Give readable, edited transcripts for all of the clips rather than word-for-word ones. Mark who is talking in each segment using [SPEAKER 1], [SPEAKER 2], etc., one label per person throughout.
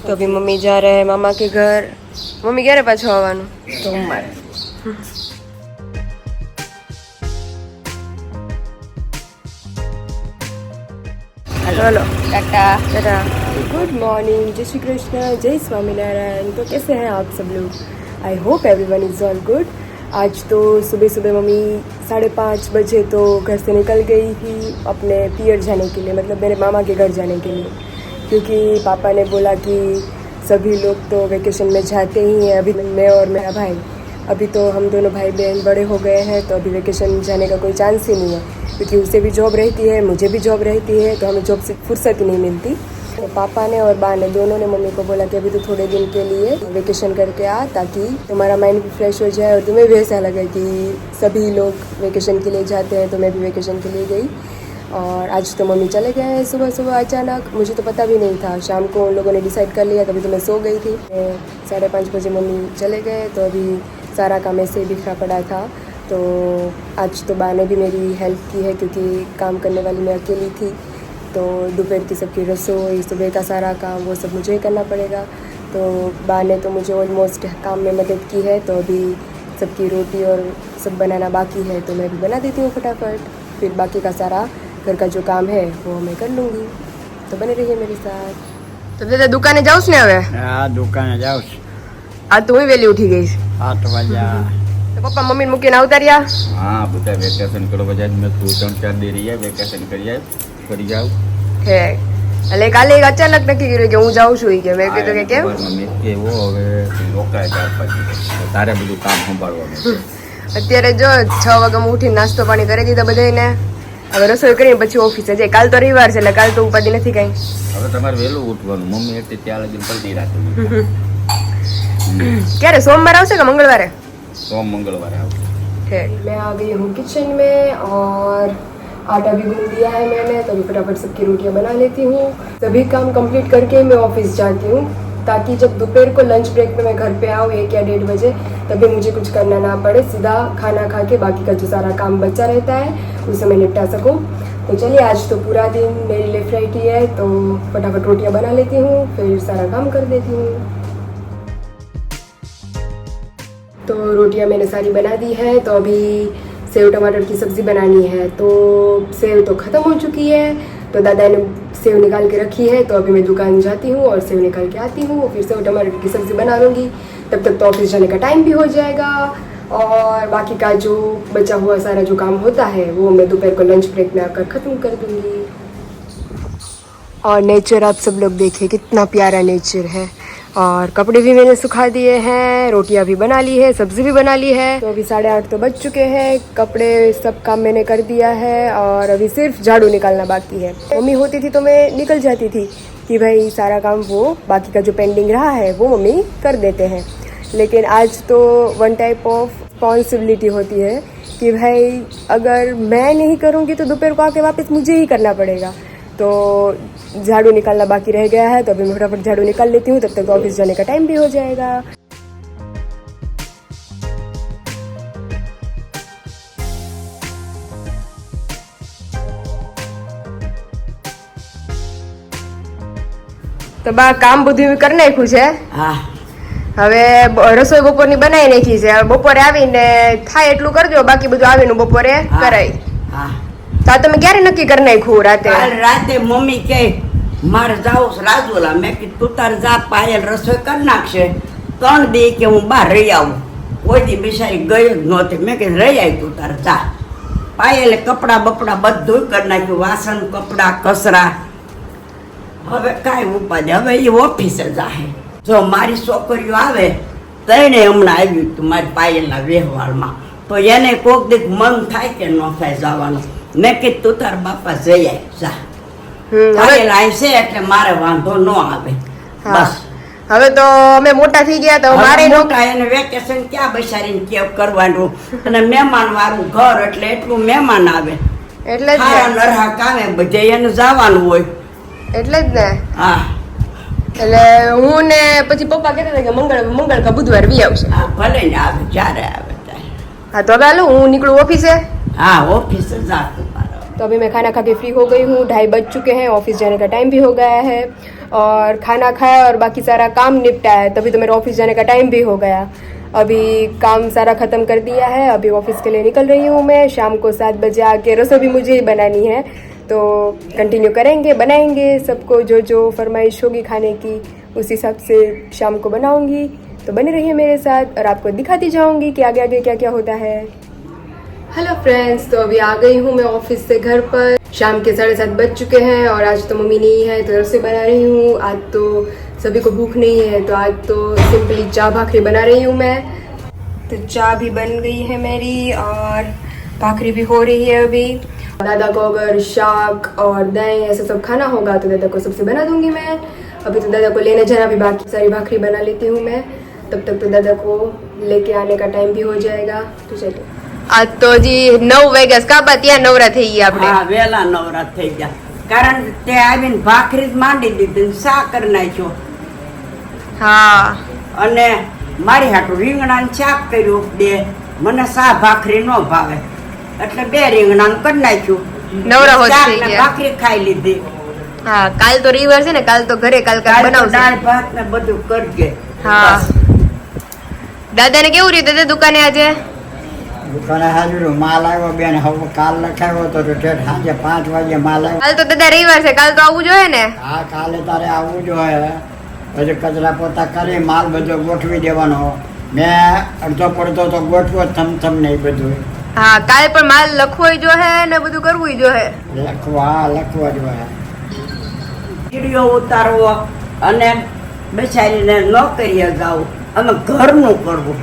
[SPEAKER 1] तो अभी मम्मी जा रहे हैं मामा के घर। मम्मी क्यारे पाछो आवવાનું?
[SPEAKER 2] સોમવારે
[SPEAKER 1] hello Tata Tata. Good morning, जय श्री कृष्ण, जय स्वामीनारायण। तो कैसे हैं आप सब लोग? I hope everyone is all good. आज तो सुबह सुबह मम्मी 5:30 बजे तो घर से निकल गई थी अपने पियर जाने के लिए, मतलब मेरे मामा के घर जाने के लिए, क्योंकि पापा ने बोला कि सभी लोग तो वेकेशन में जाते ही हैं। अभी मैं और मेरा भाई, अभी तो हम दोनों भाई बहन बड़े हो गए हैं, तो अभी वेकेशन जाने का कोई चांस ही नहीं है, क्योंकि उसे भी जॉब रहती है, मुझे भी जॉब रहती है, तो हमें जॉब से फुर्सत ही नहीं मिलती। तो पापा ने और बा ने दोनों ने मम्मी को बोला कि अभी तो थोड़े दिन के लिए वेकेशन करके आ, ताकि तुम्हारा माइंड भी फ्रेश हो जाए और तुम्हें भी ऐसा लगे कि सभी लोग वेकेशन के लिए जाते हैं, तो मैं भी वेकेशन के लिए गई। और आज तो मम्मी चले गए हैं सुबह सुबह अचानक, मुझे तो पता भी नहीं था। शाम को उन लोगों ने डिसाइड कर लिया, तभी तो मैं सो गई थी। 5:30 बजे मम्मी चले गए, तो अभी सारा काम ऐसे ही बिखरा पड़ा था। तो आज तो बा ने भी मेरी हेल्प की है, क्योंकि काम करने वाली मैं अकेली थी, तो दोपहर की सबकी रसोई, सुबह का सारा काम वो सब मुझे ही करना पड़ेगा। तो बा ने तो मुझे ऑलमोस्ट काम में मदद की है, तो अभी सबकी रोटी और सब बनाना बाकी है, तो मैं भी बना देती हूँ फटाफट। फिर बाकी का सारा घर का जो काम है वो मैं कर लूँगी। तो बने रहिए मेरे साथ। तो दादा दुकाने जाऊँ ने હવે?
[SPEAKER 2] હા દુકાને જાઉં છું।
[SPEAKER 1] આ તો હું વેલી ઉઠી ગઈ।
[SPEAKER 2] 8 વાગ્યા।
[SPEAKER 1] તો પપ્પા મમ્મીને મૂકીને આવતા રહ્યા?
[SPEAKER 2] હા બધા વેકેશન કરો બધા મેં તું 3-4 દી રહ્યા વેકેશન કરી જાવ।
[SPEAKER 1] હે એટલે કાલે એક અચાનક નક્કી કર્યું કે હું જાઉં છું, કે મેં કીધું કે કેમ?
[SPEAKER 2] મેં કેવો હવે રોકાય 4-5 દિવસ તારે બધું કામ સંભાળવાનું છે।
[SPEAKER 1] અત્યારે જો 6 વાગે ઉઠીને નાસ્તો પાણી કરી દીધા બધાને, હવે રસોઈ કરીને પછી ઓફિસે જાય। કાલ તો રવિવાર છે એટલે કાલ તો ઉપાધિ નથી કઈ।
[SPEAKER 2] હવે તમારે વહેલું ઉઠવાનું, મમ્મી એટલે ત્યાં લગી પલટી રાખી।
[SPEAKER 1] ક્યારે સોમવાર આવશે કે મંગળવારે?
[SPEAKER 2] સોમ મંગળવારે આવશે।
[SPEAKER 1] मैं आ गई हूँ किचन में और आटा भी गूंद दिया है मैंने, तो अभी फटाफट सबकी रोटियां बना लेती हूँ। सभी काम कंप्लीट करके मैं ऑफिस जाती हूँ, ताकि जब दोपहर को लंच ब्रेक में मैं घर पे आऊँ 1 या 1:30 बजे, तभी मुझे कुछ करना ना पड़े, सीधा खाना खा के बाकी का जो सारा काम बचा रहता है उसे मैं निपटा सकूँ। तो चलिए आज तो पूरा दिन मेरी लेफ्ट राइट ही है, तो फटाफट रोटियां बना लेती हूँ, फिर सारा काम कर देती हूँ। तो रोटियां मैंने सारी बना दी है, तो अभी सेव टमाटर की सब्ज़ी बनानी है। तो सेव तो ख़त्म हो चुकी है, तो दादा ने सेव निकाल के रखी है, तो अभी मैं दुकान जाती हूँ और सेव निकाल के आती हूँ, फिर सेव टमाटर की सब्ज़ी बना लूँगी। तब तक तो ऑफिस जाने का टाइम भी हो जाएगा, और बाकी का जो बचा हुआ सारा जो काम होता है वो मैं दोपहर को लंच ब्रेक में आकर ख़त्म कर दूँगी। और नेचर आप सब लोग देखिए कितना प्यारा नेचर है। और कपड़े भी मैंने सुखा दिए हैं, रोटियां भी बना ली है, सब्जी भी बना ली है। तो अभी 8:30 तो बज चुके हैं, कपड़े सब काम मैंने कर दिया है, और अभी सिर्फ झाड़ू निकालना बाकी है। मम्मी होती थी तो मैं निकल जाती थी कि भाई सारा काम वो बाकी का जो पेंडिंग रहा है वो मम्मी कर देते हैं, लेकिन आज तो वन टाइप ऑफ रिस्पॉन्सिबिलिटी होती है कि भाई अगर मैं नहीं करूँगी तो दोपहर को आके वापस मुझे ही करना पड़ेगा। तो झाड़ू निकालना बाकी रह गया है, तो अभी मैं फटाफट झाड़ू निकाल लेती हूँ, तब तक तो ऑफिस जाने का टाइम भी हो जाएगा। તો બા કામ બધું કરી નાખ્યું છે।
[SPEAKER 3] હા
[SPEAKER 1] હવે રસોઈ બપોરની બનાવી નાખી છે, બપોરે આવીને થાય એટલું કરજો, બાકી બધું આવીને બપોરે કરાય।
[SPEAKER 3] હા
[SPEAKER 1] તો આ તમે ક્યારે નક્કી કરી નાખ્યું રાતે?
[SPEAKER 3] કાલ રાતે મમ્મી કે મારે જાવું છે રાજોલા, મેં કીધું તું તાર જા, પાયલ રસોઈ કરી નાખશે, 3 દી કે હું બહાર રહી આવું। કોઈ દી બિચારી ગઈ જ નહોતી, મેં કીધું રહી આવી તું તાર જા। પાયલે કપડા બપડા બધું કરી નાખ્યું, વાસણ કપડા કચરા। હવે કાંઈ ઉપાધિ, હવે એ ઓફિસે જાહે। જો મારી છોકરીઓ આવે તઈને હમણાં આવ્યું હતું મારી પાયલના વ્યવહારમાં, તો એને કોક દીક મન થાય કે ન થાય જવાનું, મેં કીધું તું તાર બાપા જઈ આવી જા। પાયલ આવશે એટલે મારે વાંધો ન આવે। બસ
[SPEAKER 1] હવે તો અમે મોટા થઈ ગયા, તો મારે
[SPEAKER 3] મોટા એને વેકેશન ક્યાં બસારીને કેવ કરવાનું, અને મહેમાન વાળું ઘર એટલે એટલું મહેમાન આવે,
[SPEAKER 1] એટલે જ
[SPEAKER 3] ખારા નરહા કામે બધે એને જવાનું હોય,
[SPEAKER 1] એટલે જ ને।
[SPEAKER 3] હા
[SPEAKER 1] એટલે હું ને પછી પપ્પા કહેતા હતા કે મંગળ કા બુધવાર વી આવશે।
[SPEAKER 3] હા ભલે ને આવે જ્યારે આવે ત્યારે।
[SPEAKER 1] હા તો હવે હાલો હું નીકળું ઓફિસે।
[SPEAKER 3] હા ઓફિસે જા તું મારો।
[SPEAKER 1] तो अभी मैं खाना खा के फ्री हो गई हूँ, 2:30 बज चुके हैं, ऑफिस जाने का टाइम भी हो गया है और खाना खाया और बाकी सारा काम निपटाया है, तभी तो मेरा ऑफिस जाने का टाइम भी हो गया। अभी काम सारा ख़त्म कर दिया है, अभी ऑफिस के लिए निकल रही हूँ मैं। शाम को 7 बजे आके रसोई भी मुझे ही बनानी है, तो कंटिन्यू करेंगे, बनाएंगे। सबको जो जो फरमाइश होगी खाने की उस हिसाब से शाम को बनाऊंगी। तो बने रहिए मेरे साथ और आपको दिखाती जाऊंगी कि आगे आगे क्या क्या होता है। हेलो फ्रेंड्स, तो अभी आ गई हूँ मैं ऑफिस से घर पर। शाम के 7:30 बज चुके हैं और आज तो मम्मी नहीं है तो रसोई बना रही हूँ। आज तो सभी को भूख नहीं है तो आज तो सिंपली चाय भाखरी बना रही हूँ मैं। तो चाय भी बन गई है मेरी और भाखरी भी हो रही है अभी। दादा को अगर शाक और दही ऐसा सब खाना होगा तो दादा को सबसे बना दूंगी मैं। अभी तो दादा को लेने जाना भी बाकी, सारी भाखरी बना लेती हूँ मैं, तब तक तो दादा को लेके आने का टाइम भी हो जाएगा। तो चलिए, आज तो હજી 9 વાગ્યા કાબા ત્યાં નવરા થઈ ગયા આપણે।
[SPEAKER 3] હા, વેલા નવરા થઈ ગયા, કારણ તે આવીને ભાખરી જ માંડી દીધી, શા કરી નાખ્યો
[SPEAKER 1] હા,
[SPEAKER 3] અને મારી હાટું રીંગણાનું શાક કર્યું બે, મને શા ભાખરી ન ભાવે એટલે 2 રીંગણાનું કરી નાખ્યું,
[SPEAKER 1] નવરા હોત
[SPEAKER 3] શાક
[SPEAKER 1] થઈ
[SPEAKER 3] ને
[SPEAKER 1] ગયા।
[SPEAKER 3] ભાખરી ખાઈ લીધી।
[SPEAKER 1] હા, કાલ તો રવિવાર છે ને, કાલ તો ઘરે કાલ
[SPEAKER 3] કાલ તો
[SPEAKER 1] બનાવશે।
[SPEAKER 3] દાળ ભાત ને બધું કરજે।
[SPEAKER 1] હા, દાદાને કેવું રહ્યું દાદા દુકાને આજે?
[SPEAKER 4] દુકાને હાજરું માલ આવ્યો બેન, હવે કાલ લખાવ્યો તો ઠેઠ સાંજે 5 વાગે માલ આવ્યો।
[SPEAKER 1] કાલ તો દાદા રવિવાર છે, કાલ તો આવવું જોઈએ ને?
[SPEAKER 4] હા, કાલે તારે આવવું જોઈએ। પછી કચરા પોતા કરી માલ બધો ગોઠવી દેવાનો। મેં અડધો પડધો તો ગોઠવો થમ ને એ બધું
[SPEAKER 1] હા, કાલ પણ માલ લખવો જોઈએ ને બધું કરવું જોઈએ।
[SPEAKER 4] લખવા જોઈએ।
[SPEAKER 3] વિડીયો ઉતારવો અને બેસાડીને નોકરીએ જાવું, અમે ઘરનું કરવું।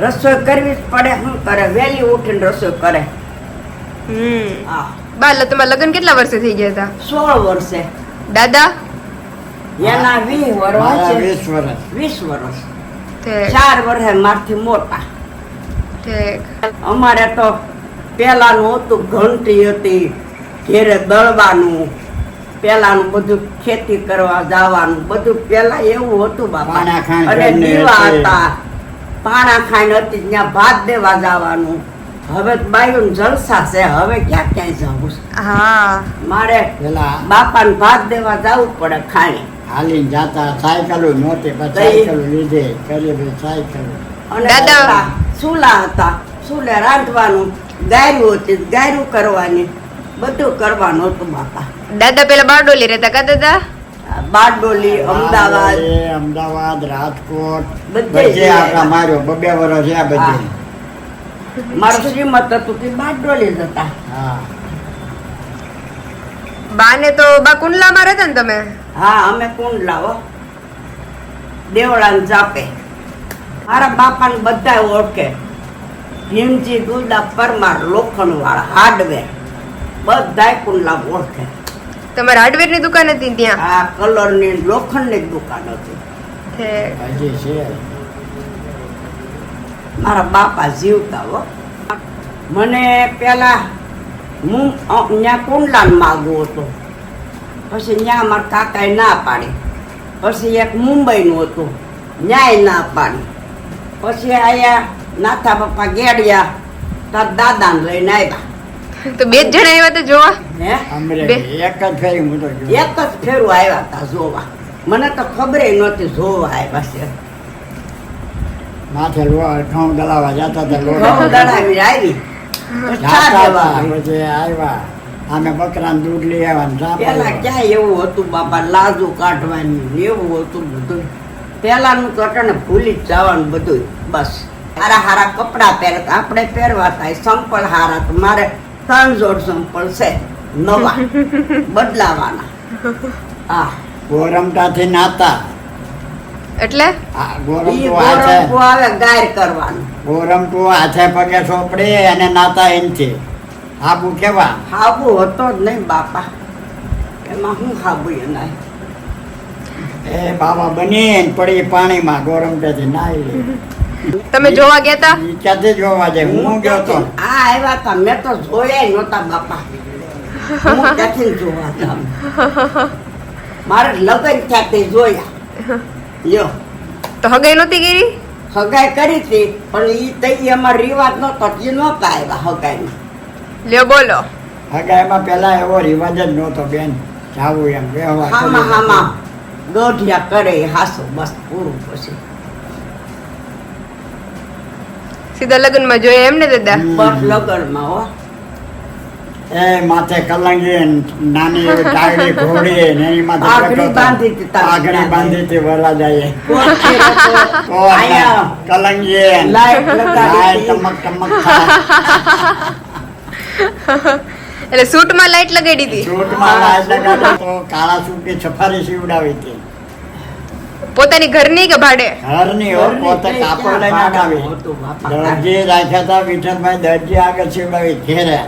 [SPEAKER 3] રસોઈ કરવી જ પડે, શું કરે, વહેલી ઉઠીને રસોઈ કરે। હા,
[SPEAKER 1] બા તમારા લગ્ન કેટલા વર્ષે થઈ ગયા હતા?
[SPEAKER 3] 16 વર્ષે,
[SPEAKER 1] દાદા
[SPEAKER 3] એના 20 વર્ષ
[SPEAKER 4] મારા
[SPEAKER 3] છે,
[SPEAKER 4] 20 વર્ષ
[SPEAKER 3] 20 વર્ષ,
[SPEAKER 1] ઠીક
[SPEAKER 3] 4 વર્ષે મારથી મોટા।
[SPEAKER 1] ઠીક।
[SPEAKER 3] અમારે તો પેલાનું હતું, ઘંટી હતી, ઘેરે દળવાનું, પેલાનું બધું ખેતી કરવા જવાનું બધું પેલા એવું હતું બાપા।
[SPEAKER 4] પાણા ખાંડ
[SPEAKER 3] અને
[SPEAKER 4] કરીને
[SPEAKER 3] દીવા
[SPEAKER 4] હતી।
[SPEAKER 3] હતા, પાણા ખાઈને હતી, ત્યાં ભાત દેવા જવાનું। હવે બાયું જલસા છે, હવે ક્યાં ક્યાંય જવું છે?
[SPEAKER 1] હા,
[SPEAKER 3] મારે
[SPEAKER 4] પેલા
[SPEAKER 3] બાપાને ભાત દેવા જવું પડે ખાઈને।
[SPEAKER 4] હાલીને જાતા, સાયકલો નહોતી, પછી
[SPEAKER 3] તઈ-
[SPEAKER 4] સાયકલો લીધે કરી ભાઈ સાયકલો।
[SPEAKER 3] અને
[SPEAKER 1] દાદા-
[SPEAKER 3] પેલા ચૂલા હતા, ચૂલે રાંધવાનું, ગાયરું હતી, ગાયરું કરવાની, બધું કરવાનું હતું બાપા।
[SPEAKER 1] દાદા પેલા બારડોલી રહેતા કા દાદા?
[SPEAKER 3] બારડોલી, અમદાવાદ,
[SPEAKER 4] અમદાવાદ, રાજકોટ
[SPEAKER 3] બધે
[SPEAKER 4] બધે
[SPEAKER 3] જગ્યાએ.
[SPEAKER 4] આપણા માર્યો 2 વર્ષ છે બધે।
[SPEAKER 3] હા. મારું શ્રીમત હતું કે બારડોલી જ હતા।
[SPEAKER 4] હા,
[SPEAKER 1] બા ને તો બા કુંડલામાં રહેતા ને તમે?
[SPEAKER 3] હા, અમે કુંડલાઓ દેવળાને જાપે। મારા બાપાને બધા ઓળખે, ભીમજી દુલદા પરમાર, લોખંડ વાળા, હાર્ડવેર, બધા કુંડલા ઓળખે।
[SPEAKER 1] તમારે હાર્ડવેર ની દુકાન હતી ત્યાં?
[SPEAKER 3] આ કલરની લોખંડની જ દુકાન હતી।
[SPEAKER 1] ઠીક।
[SPEAKER 4] હજી છે।
[SPEAKER 3] મારા બાપા જીવતા હો। મને પેલા ત્યાં કુંડલાને માગવું હતું, પછી ત્યાં મારા કાકાએ ના પાડી, પછી એક મુંબઈનું હતું, ન્યાય ના પાડી, પછી આયા નાથા બાપા ગેડિયા, તાર દાદાને લઈને આવ્યા।
[SPEAKER 1] તો 2 જ જણા આવ્યા તો જોવા?
[SPEAKER 3] હે,
[SPEAKER 4] અમરે
[SPEAKER 1] બે.
[SPEAKER 4] એક જ ફેરી હું તો જોયો।
[SPEAKER 3] એક જ ફેરું આવ્યા હતા જોવા, મને તો ખબર નહોતી જોવા આવ્યા છે।
[SPEAKER 4] માથે ઘઉં દલાવા જતા હતા
[SPEAKER 3] ઘઉં
[SPEAKER 4] લોટ
[SPEAKER 3] દળાવી આવી, પછી ચા
[SPEAKER 4] જાતા
[SPEAKER 3] દેવા
[SPEAKER 4] હતા,
[SPEAKER 3] આવી।
[SPEAKER 4] પછી આવ્યા અમે બકરાનું દૂધ લઈ આવ્યા ને ચા
[SPEAKER 3] પેલા
[SPEAKER 4] પાડવા।
[SPEAKER 3] ક્યાં એવું હતું બાપા, લાજુ કાઢવાની ને એવું હતું બધું। પેલાનું તો અટાણે ભૂલી જ જવાનું બધું, બસ। હારા હારા કપડા પહેરતા, આપણે પહેરવા થાય, સંપલ હારા, તો મારે 3 જોડ સંપલ છે નવા, બદલાવાના। હા,
[SPEAKER 4] ગોરમટાથી નાતા
[SPEAKER 1] એટલે
[SPEAKER 4] આ
[SPEAKER 3] ઈ
[SPEAKER 4] ગોરમટું
[SPEAKER 3] ગોરંકુ આવે ગાયર કરવાનું,
[SPEAKER 4] ગોરમટું હાથે પગે સોપડે અને નાતા એનથી આબુ કેવા
[SPEAKER 3] હાબુ હતો જ નહીં બાપા, એમાં હું હાબુ એનાય।
[SPEAKER 4] એ બાબા બની ને પડી પાણીમાં ગોરમટાથી નાઈ લે।
[SPEAKER 1] તમે જોવા ગયા તા?
[SPEAKER 4] ઈ ક્યાંથી જોવા જાય? હું ગયો તો
[SPEAKER 3] આ આવ્યા હતા, મેં તો જોયા નહોતા બાપા, હું ક્યાંથી જોવા હતા? મારે લગ્ન થયા તે જોયા। લ્યો,
[SPEAKER 1] તો હગાઈ નહોતી કરી?
[SPEAKER 3] હગાઈ કરી હતી, પણ ઈ તઈ અમારો રિવાજ નહોતો, એ નહોતા આવ્યા હગાઈમાં।
[SPEAKER 1] લ્યો બોલો.
[SPEAKER 4] હગાઈમાં પેલા એવો રિવાજ જ નહોતો બેન જાવું એમ વ્યવહાર
[SPEAKER 3] હામાં
[SPEAKER 4] કરી
[SPEAKER 3] હામાં દોઢિયા કરે હાસો બસ પૂરું પછી
[SPEAKER 1] સીધા લગ્નમાં જોઈએ એમ ને દાદા?
[SPEAKER 3] બસ લગનમાં હો
[SPEAKER 4] એ માથે કલંગી નાની એવી ટાયડી ઘોડી ને એની માથે
[SPEAKER 3] આગળી
[SPEAKER 4] બેઠો હતો.
[SPEAKER 3] બાંધી હતી તારી
[SPEAKER 4] આગળી
[SPEAKER 3] દાદાએ.
[SPEAKER 4] બાંધી હતી વરલા જાય
[SPEAKER 3] કોઠી હતો. આયા
[SPEAKER 4] કલંગી
[SPEAKER 3] લાઈટ
[SPEAKER 4] લાય
[SPEAKER 3] લગાડી
[SPEAKER 4] ટમક ટમક થાય.
[SPEAKER 1] એટલે સૂટમાં લાઈટ લગાડી હતી.
[SPEAKER 4] સૂટમાં લાઈટ લગાડી તો કાળા સૂટની સફારી સીવડાવી હતી
[SPEAKER 1] પોતાની ઘરની કે ભાડે?
[SPEAKER 4] ઘરની હો, પોતે કાપડ લઈને આવી
[SPEAKER 3] હતું બાપા.
[SPEAKER 4] દરજી રાખ્યા હતા વિઠ્ઠલભાઈ દરજી આગળ સીવડાવી ઘેરે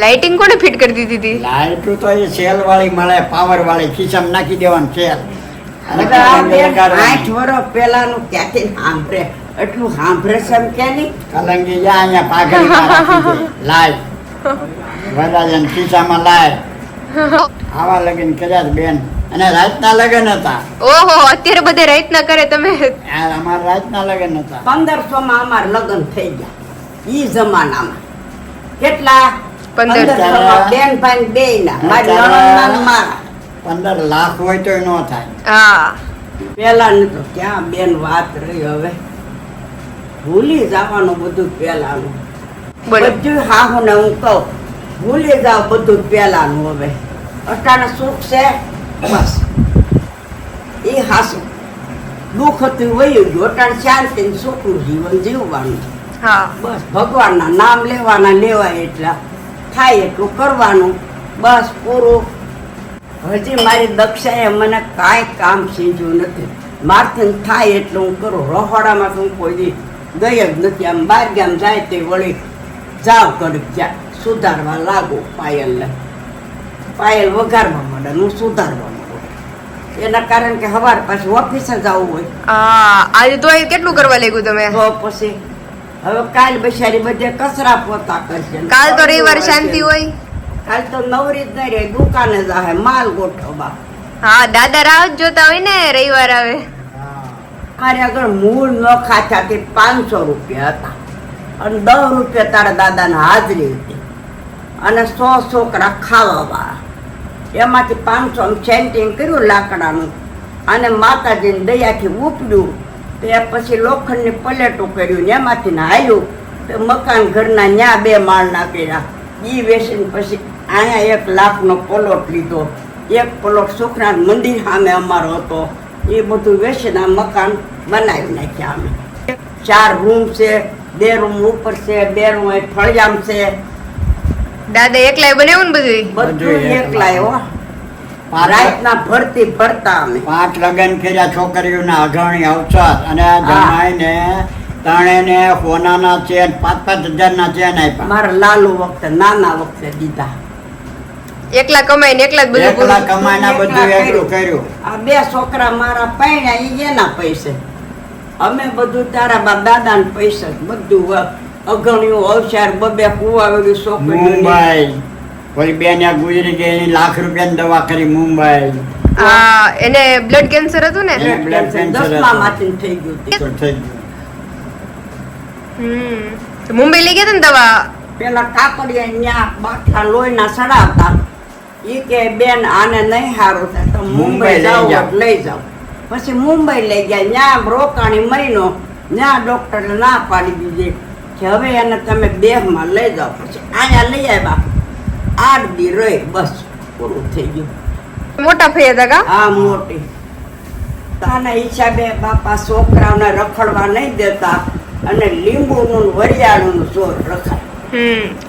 [SPEAKER 1] લાઇટિંગ કોને ફિટ કરી દીધી હતી?
[SPEAKER 4] લાઈટું તો એ સેલ વાળી મળે પાવર વાળી ખિસ્સામાં નાખી દેવાનું સેલ અને
[SPEAKER 3] હવે આ
[SPEAKER 4] કલંગી
[SPEAKER 3] બેન
[SPEAKER 4] લગાડવાની.
[SPEAKER 3] 8 વર્ષ પહેલાનું ક્યાંથી સાંભળે એટલું સાંભળે છે એમ કે નહીં
[SPEAKER 4] કલંગી જા અહીંયા પાઘડીમાં રાખી દે લાય વરરાજાને ખિસ્સામાં લાય આવા લગન કર્યા છે બેન અને રાતના લગન હતા
[SPEAKER 1] ઓહો, અત્યારે બધે રાઈતના કરે તમે.
[SPEAKER 4] આ અમારા રાતના લગન હતા
[SPEAKER 3] 1500 માં અમાર લગ્ન થઈ ગયા ઈ જમાનામાં કેટલા
[SPEAKER 1] 1500
[SPEAKER 3] માં બેન ભાઈ બે ના મારી નણંદના ને મારા
[SPEAKER 4] 15 લાખ હોય તો ન થાય
[SPEAKER 1] હા,
[SPEAKER 3] પેલા ને તો ક્યાં બેન વાત રહી હવે ભૂલી જવાનું બધું પેલાનું
[SPEAKER 1] બોલો.
[SPEAKER 3] બધું હાહુ ને હું કહું ભૂલી જાવ બધું પેલાનું હવે અટાણે સુખ છે બસ એ હાસુ દુઃખ હતું વયું ગયું અટાણે શાંતિ ને સુખનું જીવન જીવવાનું
[SPEAKER 1] હા,
[SPEAKER 3] બસ ભગવાનના નામ લેવાના લેવાય એટલા થાય એટલું કરવાનું બસ પૂરું હજી મારી દક્ષાએ મને કાંઈ કામ સીંજ્યું નથી મારથી થાય એટલું હું કરું રહોડામાં તો હું કોઈ દી ગઈ જ નથી આમ બહાર ગામ જાય તે વળી જાવ કડક ત્યાં સુધારવા લાગુ પાયલને પાયલ વઘારવા માંડે ને હું સુધારવા માંડું એના કારણ કે સવાર પાછું ઓફિસે જવું હોય
[SPEAKER 1] હા. આજે તો કેટલું કરવા લાગ્યું તમે?
[SPEAKER 3] તો પછી હવે કાલ બિચારી બધે કચરા પોતા કરશે
[SPEAKER 1] કાલ તો રવિવાર શાંતિ હોય.
[SPEAKER 3] કાલ તો નવરી જ નહીં રહે દુકાને જાહે માલ ગોઠવવા
[SPEAKER 1] હા, દાદા રાહ જ જોતા હોય ને રવિવાર આવે.
[SPEAKER 3] મારે આગળ મૂળ ન ખાતા તે 500 રૂપિયા હતા અને 10 રૂપિયા તારા દાદાને હાજરી હતી અને 100 છોકરા ખાવાવાળા એમાંથી 500 સેન્ટિંગ કર્યું લાકડાનું અને માતાજીની દયાથી ઉપડ્યું તે પછી લોખંડની પ્લેટો કર્યું ને એમાંથી હાલ્યું તે મકાન ઘરના ન્યા 2 માળના કર્યા એ વેચીને પછી અહીંયા 1 લાખનો પ્લોટ લીધો 1 પ્લોટ છોકરા મંદિર સામે અમારો હતો એ બધું વેચીને આ મકાન બનાવી નાખ્યા અમે 4 રૂમ છે 2 રૂમ ઉપર છે 2 રૂમ ફળિયામ છે
[SPEAKER 1] દાદા એકલાય બનાવ્યું ને બધું?
[SPEAKER 3] બધું એકલાય હો રાતના ભરતી ભરતા અમે
[SPEAKER 4] 5 લગન કર્યા છોકરીઓના અઘાણી અવસર અને જમાઈને ત્રણેયને સોનાના ચેન 5-5 હજારના ચેન આપ્યા
[SPEAKER 3] મારા લાલુ વખતે નાના વખતે દીધા
[SPEAKER 1] એકલા કમાઈ ને એકલા જ બધું
[SPEAKER 4] એકલા
[SPEAKER 1] પૂરું.
[SPEAKER 4] કમાઈને બધું એકલું કર્યું
[SPEAKER 3] આ 2 છોકરા મારા પૈણા ઈ એના પૈસે અમે બધું તારા બાપ દાદાને પૈસે જ બધું અગણ્યું અવસર 2 કુવા વેલી છોકરીઓ
[SPEAKER 4] મુંબઈ કોઈ બેન ત્યાં ગુજરી ગઈ એની લાખ રૂપિયાની દવા કરી મુંબઈ
[SPEAKER 1] હા, એને બ્લડ કેન્સર હતું ને?
[SPEAKER 4] એને blood cancer હતું.
[SPEAKER 3] 10મા માંથી થઈ ગયું તું.
[SPEAKER 4] તો થઈ ગયું
[SPEAKER 1] તો મુંબઈ લઈ ગયા હતા ને દવા?
[SPEAKER 3] પેલા કાકડિયા ન્યા બાટલા લોહીના સડાવતા ઈ કે બેન આને નહીં સારું થાય તો
[SPEAKER 4] મુંબઈ
[SPEAKER 3] મુંબઈ
[SPEAKER 4] લઈ
[SPEAKER 3] જાવ
[SPEAKER 4] જાઓ.
[SPEAKER 3] લઈ જાવ પછી મુંબઈ લઈ ગયા ન્યા રોકાણી મહિનો ન્યા ડોક્ટરે ના પાડી દીધી કે હવે એને તમે 2 માં લઈ જાઓ પછી અહીંયા લઈ આવ્યા 8 દી રહી બસ પૂરું થઈ ગયું
[SPEAKER 1] મોટા ફઈ હતા કા?
[SPEAKER 3] આ મોટી તાના હિસાબે બાપા છોકરાઓને રખડવા નહીં દેતા અને લીંબુનું વરિયાળુનું જોર રખાય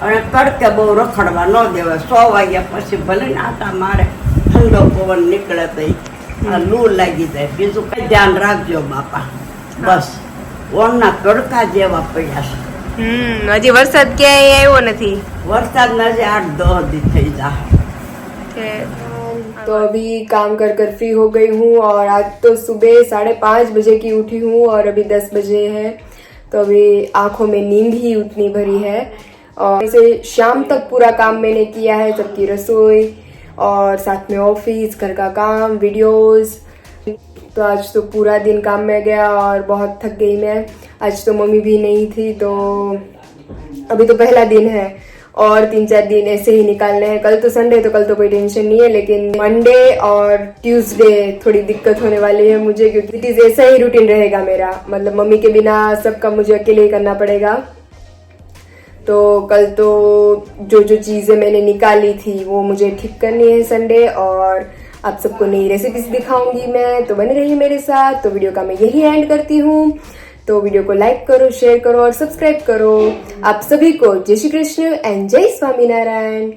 [SPEAKER 3] અને તડકે બહુ રખડવા ન દેવાય 100 વાગ્યા પછી ભલે ને આટા મારે ઠંડો પવન નીકળે તો આ લૂ લાગી જાય બીજું કઈ ધ્યાન રાખજો બાપા બસ ઓરના તડકા જેવા પડ્યા છે
[SPEAKER 1] હજી વરસાદ ક્યાંય આવ્યો નથી.
[SPEAKER 3] વરસાદ નજે 8-10 દી થઈ જાય
[SPEAKER 1] तो अभी काम कर कर फ्री हो गई हूँ और आज तो सुबह 5:30 बजे की उठी हूँ और अभी 10 बजे है तो अभी आंखों में नींद ही उतनी भरी है और ऐसे शाम तक पूरा काम मैंने किया है सबकी रसोई और साथ में ऑफिस घर का काम वीडियोस तो आज तो पूरा दिन काम में गया और बहुत थक गई मैं. आज तो मम्मी भी नहीं थी तो अभी तो पहला दिन है और 3-4 दिन ऐसे ही निकालने हैं। कल तो संडे, तो कल तो कोई टेंशन नहीं है, लेकिन मंडे और ट्यूसडे थोड़ी दिक्कत होने वाली है मुझे, क्योंकि इट इज ऐसा ही रूटीन रहेगा मेरा, मतलब मम्मी के बिना सबका मुझे अकेले ही करना पड़ेगा। तो कल तो जो जो चीजें मैंने निकाली थी वो मुझे ठीक करनी है संडे, और आप सबको नई रेसिपीज दिखाऊंगी मैं, तो बने रहिए मेरे साथ। तो वीडियो का मैं यही एंड करती हूँ। तो वीडियो को लाइक करो, शेयर करो और सब्सक्राइब करो। आप सभी को जय श्री कृष्ण एंड जय स्वामीनारायण।